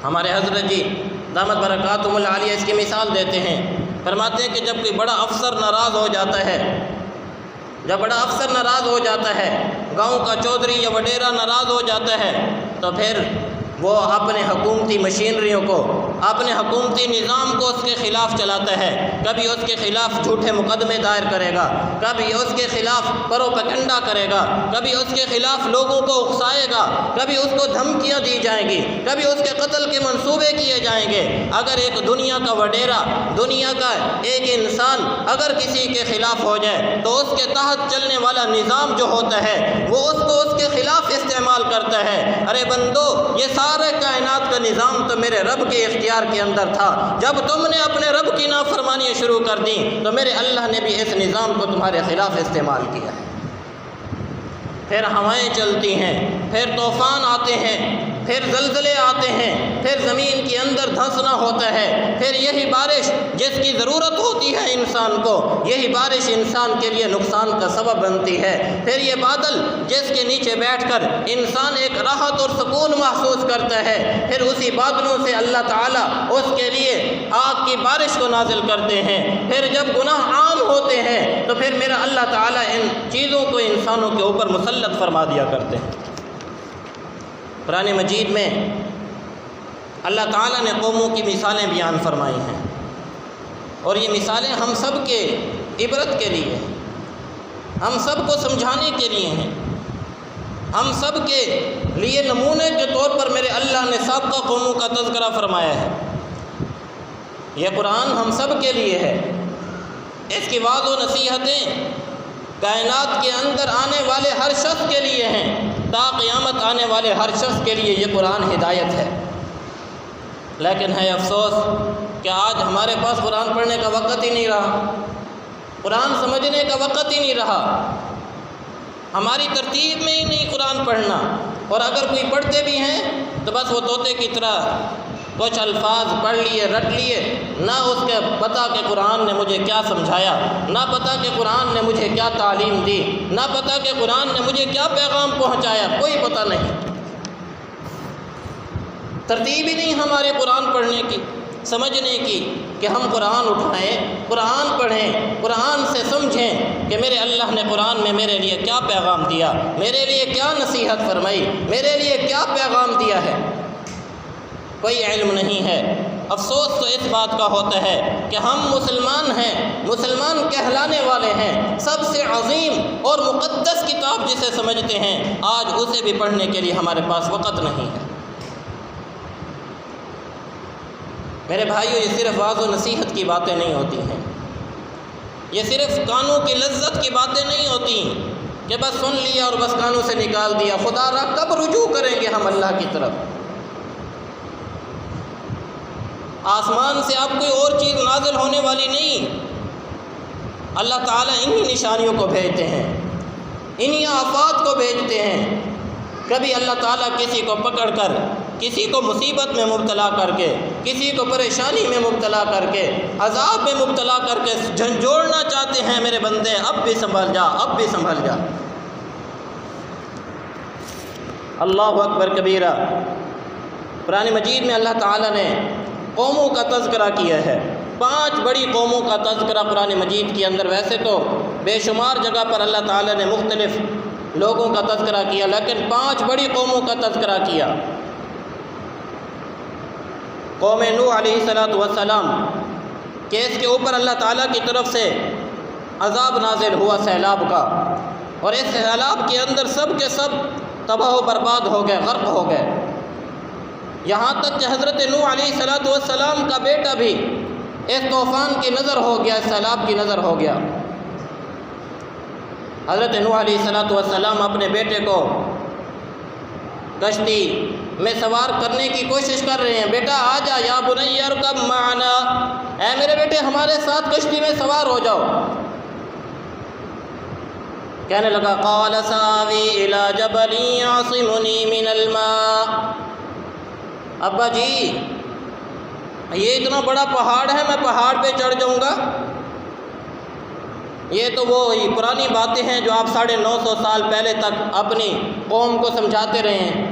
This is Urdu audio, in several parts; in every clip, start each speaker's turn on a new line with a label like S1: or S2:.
S1: ہمارے حضرت جی دامت برکاتہم العالیہ اس کی مثال دیتے ہیں، فرماتے ہیں کہ جب کوئی بڑا افسر ناراض ہو جاتا ہے، جب بڑا افسر ناراض ہو جاتا ہے، گاؤں کا چودھری یا وڈیرا ناراض ہو جاتا ہے، تو پھر وہ اپنے حکومتی مشینریوں کو، اپنے حکومتی نظام کو اس کے خلاف چلاتا ہے۔ کبھی اس کے خلاف جھوٹے مقدمے دائر کرے گا، کبھی اس کے خلاف پروپیگنڈا کرے گا، کبھی اس کے خلاف لوگوں کو اکسائے گا، کبھی اس کو دھمکیاں دی جائیں گی، کبھی اس کے قتل کے منصوبے کیے جائیں گے۔ اگر ایک دنیا کا وڈیرا، دنیا کا ایک انسان اگر کسی کے خلاف ہو جائے تو اس کے تحت چلنے والا نظام جو ہوتا ہے وہ اس کو اس کے خلاف استعمال کرتا ہے۔ ارے بندو، یہ سارے کائنات کا نظام تو میرے رب کے اختیار کے اندر تھا، جب تم نے اپنے رب کی نافرمانیاں شروع کر دیں تو میرے اللہ نے بھی اس نظام کو تمہارے خلاف استعمال کیا ہے۔ پھر ہوائیں چلتی ہیں، پھر طوفان آتے ہیں، پھر زلزلے آتے ہیں، پھر زمین کے اندر دھنسنا ہوتا ہے، پھر یہی بارش جس کی ضرورت ہوتی ہے انسان کو، یہی بارش انسان کے لیے نقصان کا سبب بنتی ہے۔ پھر یہ بادل جس کے نیچے بیٹھ کر انسان ایک راحت اور سکون محسوس کرتا ہے، پھر اسی بادلوں سے اللہ تعالیٰ اس کے لیے آگ کی بارش کو نازل کرتے ہیں۔ پھر جب گناہ عام ہوتے ہیں تو پھر میرا اللہ تعالیٰ ان چیزوں کو انسانوں کے اوپر مسلط فرما دیا کرتے ہیں۔ قرآن مجید میں اللہ تعالیٰ نے قوموں کی مثالیں بیان فرمائی ہیں، اور یہ مثالیں ہم سب کے عبرت کے لیے ہیں، ہم سب کو سمجھانے کے لیے ہیں، ہم سب کے لیے نمونے کے طور پر میرے اللہ نے سابقہ قوموں کا تذکرہ فرمایا ہے۔ یہ قرآن ہم سب کے لیے ہے، اس کی وعظ و نصیحتیں کائنات کے اندر آنے والے ہر شخص کے لیے ہیں، تا قیامت آنے والے ہر شخص کے لیے یہ قرآن ہدایت ہے۔ لیکن ہے افسوس کہ آج ہمارے پاس قرآن پڑھنے کا وقت ہی نہیں رہا، قرآن سمجھنے کا وقت ہی نہیں رہا، ہماری ترتیب میں ہی نہیں قرآن پڑھنا، اور اگر کوئی پڑھتے بھی ہیں تو بس وہ طوطے کی طرح کچھ الفاظ پڑھ لیے، رٹ لیے، نہ اس کے پتہ کہ قرآن نے مجھے کیا سمجھایا، نہ پتہ کہ قرآن نے مجھے کیا تعلیم دی، نہ پتہ کہ قرآن نے مجھے کیا پیغام پہنچایا، کوئی پتہ نہیں۔ ترتیب ہی نہیں ہمارے قرآن پڑھنے کی، سمجھنے کی، کہ ہم قرآن اٹھائیں، قرآن پڑھیں، قرآن سے سمجھیں کہ میرے اللہ نے قرآن میں میرے لیے کیا پیغام دیا، میرے لیے کیا نصیحت فرمائی، میرے لیے کیا پیغام دیا ہے۔ کوئی علم نہیں ہے۔ افسوس تو اس بات کا ہوتا ہے کہ ہم مسلمان ہیں، مسلمان کہلانے والے ہیں، سب سے عظیم اور مقدس کتاب جسے سمجھتے ہیں، آج اسے بھی پڑھنے کے لیے ہمارے پاس وقت نہیں ہے۔ میرے بھائیو، یہ صرف وعظ و نصیحت کی باتیں نہیں ہوتی ہیں، یہ صرف کانوں کی لذت کی باتیں نہیں ہوتی کہ بس سن لیا اور بس کانوں سے نکال دیا۔ خدا را کب رجوع کریں گے ہم اللہ کی طرف؟ آسمان سے اب کوئی اور چیز نازل ہونے والی نہیں، اللہ تعالیٰ انہی نشانیوں کو بھیجتے ہیں، انہی آفات کو بھیجتے ہیں۔ کبھی اللہ تعالیٰ کسی کو پکڑ کر، کسی کو مصیبت میں مبتلا کر کے، کسی کو پریشانی میں مبتلا کر کے، عذاب میں مبتلا کر کے جھنجھوڑنا چاہتے ہیں، میرے بندے اب بھی سنبھل جا، اب بھی سنبھل جا۔ اللہ اکبر کبیرہ۔ قرآن مجید میں اللہ تعالیٰ نے قوموں کا تذکرہ کیا ہے، 5 بڑی قوموں کا تذکرہ قرآن مجید کے اندر۔ ویسے تو بے شمار جگہ پر اللہ تعالیٰ نے مختلف لوگوں کا تذکرہ کیا، لیکن 5 بڑی قوموں کا تذکرہ کیا۔ قوم نوح علیہ السلام کہ اس کے اوپر اللہ تعالیٰ کی طرف سے عذاب نازل ہوا سیلاب کا، اور اس سیلاب کے اندر سب کے سب تباہ و برباد ہو گئے، غرق ہو گئے، یہاں تک کہ حضرت نوح علیہ السلام کا بیٹا بھی اس طوفان کی نظر ہو گیا، اس سیلاب کی نظر ہو گیا۔ حضرت نوح علیہ السلام اپنے بیٹے کو کشتی میں سوار کرنے کی کوشش کر رہے ہیں، بیٹا آ جا، یا بنی ارکب معنا، اے میرے بیٹے ہمارے ساتھ کشتی میں سوار ہو جاؤ۔ کہنے لگا قال ساوی الی جبل یعصمنی من الماء، ابا جی یہ اتنا بڑا پہاڑ ہے، میں پہاڑ پہ چڑھ جاؤں گا؟ یہ تو وہ پرانی باتیں ہیں جو آپ 950 سال پہلے تک اپنی قوم کو سمجھاتے رہے ہیں۔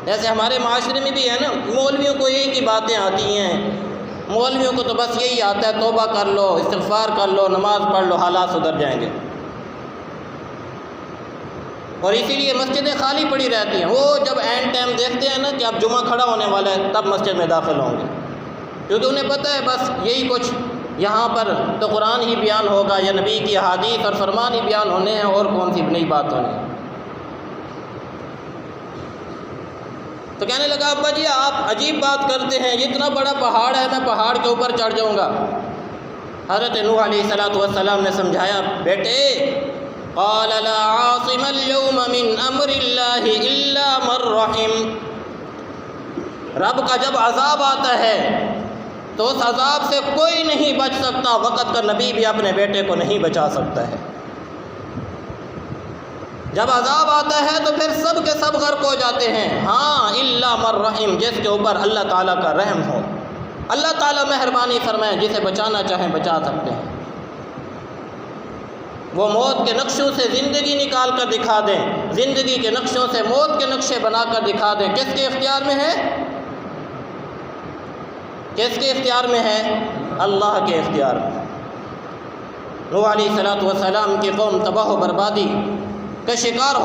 S1: جیسے ہمارے معاشرے میں بھی ہے نا، مولویوں کو ایک ہی باتیں آتی ہیں، مولویوں کو تو بس یہی آتا ہے توبہ کر لو، استغفار کر لو، نماز پڑھ لو، حالات سدھر جائیں گے، اور اسی لیے مسجدیں خالی پڑی رہتی ہیں۔ وہ جب اینڈ ٹائم دیکھتے ہیں نا کہ اب جمعہ کھڑا ہونے والا ہے، تب مسجد میں داخل ہوں گے، کیونکہ انہیں پتہ ہے بس یہی کچھ یہاں پر تو قرآن ہی بیان ہوگا یا نبی کی احادیث اور فرمان ہی بیان ہونے ہیں، اور کون سی نئی بات ہونی ہے۔ تو کہنے لگا ابا جی آپ عجیب بات کرتے ہیں، اتنا بڑا پہاڑ ہے، میں پہاڑ کے اوپر چڑھ جاؤں گا۔ حضرت نوح علیہ السلام نے سمجھایا، بیٹے قال لا عاصم اليوم من امر اللہ الا من رحم، رب کا جب عذاب آتا ہے تو اس عذاب سے کوئی نہیں بچ سکتا، وقت کا نبی بھی اپنے بیٹے کو نہیں بچا سکتا ہے۔ جب عذاب آتا ہے تو پھر سب کے سب غرق ہو جاتے ہیں، ہاں الا من رحم، جس کے اوپر اللہ تعالیٰ کا رحم ہو، اللہ تعالیٰ مہربانی فرمائے، جسے بچانا چاہیں بچا سکتے ہیں۔ وہ موت کے نقشوں سے زندگی نکال کر دکھا دیں، زندگی کے نقشوں سے موت کے نقشے بنا کر دکھا دیں، کس کے اختیار میں ہے؟ کس کے اختیار میں ہے؟ اللہ کے اختیار میں۔ نوح علیہ السلام کی قوم تباہ و بربادی کا شکار